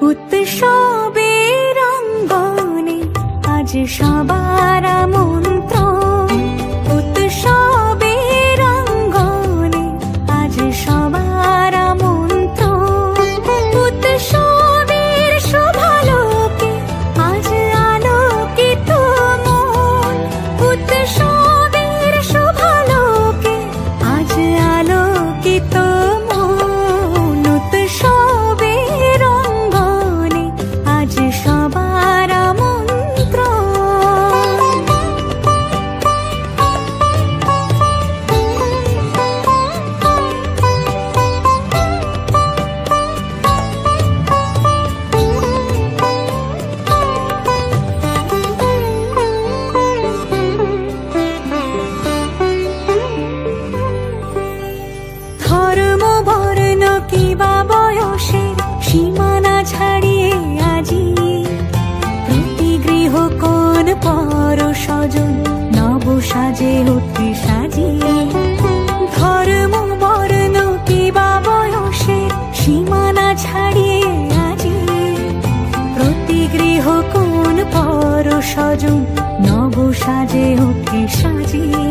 উৎসবের অঙ্গনে আজ সবার আমন্ত্রণ, উৎসবের অঙ্গনে আজ সবার আমন্ত্রণ, উৎসবের শোভালোকে আজ আলোকিত মন, উৎসবের শোভালোকে আজ আলোকিত মন, উৎসবের অঙ্গনে আজ সবার আমন্ত্রণ। ধর্ম বর্ণ কিবা বয়সের সীমানা ছাড়িয়ে আজি প্রতি গৃহ কোন পর স্বজন নব সাজে উঠে সাজিয়ে। ধর্ম বর্ণ কিবা বয়সের সীমানা ছাড়িয়ে আজি প্রতি গৃহ কোন পর স্বজন নব সাজে উঠে সাজিয়ে।